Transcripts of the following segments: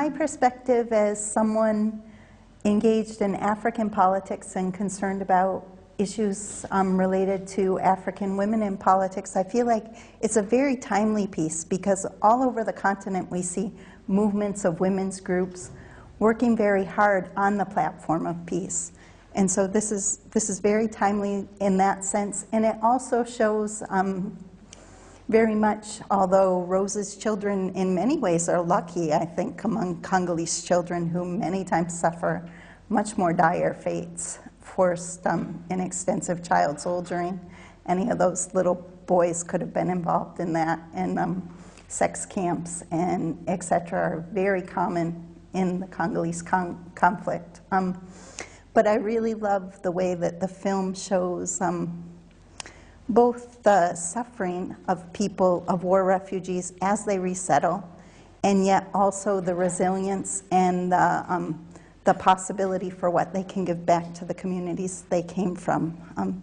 my perspective as someone engaged in African politics and concerned about issues related to African women in politics, I feel like it's a very timely piece because all over the continent we see movements of women's groups working very hard on the platform of peace. And so this is very timely in that sense. And it also shows very much, although Rose's children in many ways are lucky, I think, among Congolese children who many times suffer much more dire fates, forced and extensive child soldiering. Any of those little boys could have been involved in that, and sex camps and et cetera are very common in the Congolese conflict. But I really love the way that the film shows both the suffering of people, of war refugees as they resettle, and yet also the resilience and the possibility for what they can give back to the communities they came from.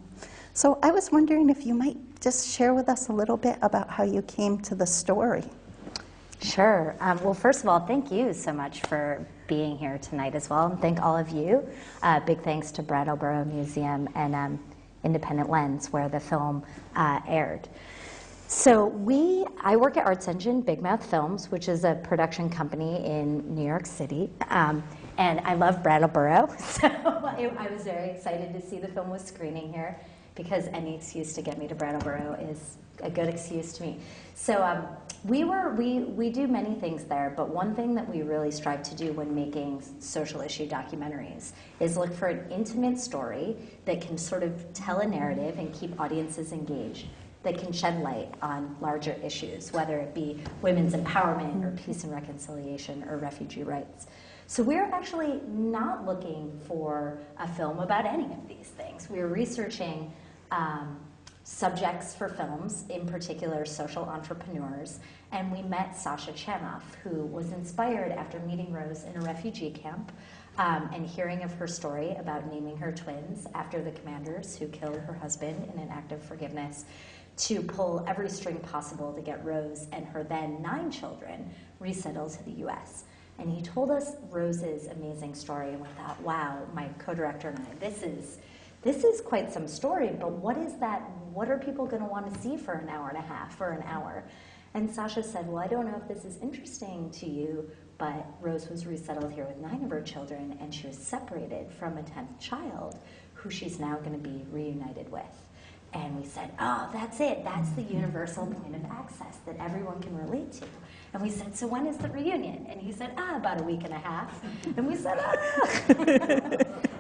So I was wondering if you might just share with us a little bit about how you came to the story. Sure. Well, first of all, thank you so much for being here tonight as well, and thank all of you. Big thanks to Brattleboro Museum and Independent Lens, where the film aired. So I work at Arts Engine Big Mouth Films, which is a production company in New York City. And I love Brattleboro, so I was very excited to see the film was screening here, because any excuse to get me to Brattleboro is a good excuse to me. So we do many things there, but one thing that we really strive to do when making social issue documentaries is look for an intimate story that can sort of tell a narrative and keep audiences engaged, that can shed light on larger issues, whether it be women's empowerment or peace and reconciliation or refugee rights. So we're actually not looking for a film about any of these things. We're researching subjects for films, in particular social entrepreneurs, and we met Sasha Chanoff, who was inspired after meeting Rose in a refugee camp and hearing of her story about naming her twins after the commanders who killed her husband in an act of forgiveness, to pull every string possible to get Rose and her then 9 children resettled to the US. And he told us Rose's amazing story, and we thought, wow, my co-director and I, this is quite some story, but what is that? What are people going to want to see for an hour and a half or an hour? And Sasha said, well, I don't know if this is interesting to you, but Rose was resettled here with 9 of her children, and she was separated from a 10th child who she's now going to be reunited with. And we said, oh, that's it. That's the universal point of access that everyone can relate to. And we said, so when is the reunion? And he said, about a week and a half. And we said,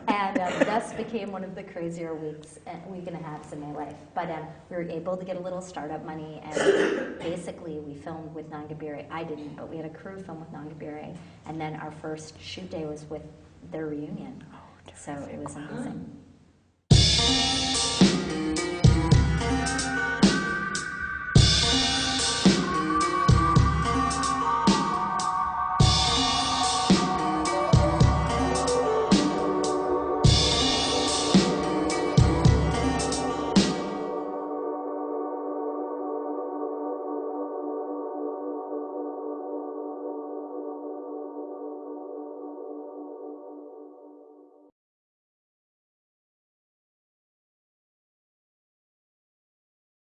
And thus became one of the crazier week and a halves in my life. But we were able to get a little startup money, and basically we filmed with Nangabire. I didn't, but we had a crew film with Nangabire. And then our first shoot day was with their reunion. So it was amazing.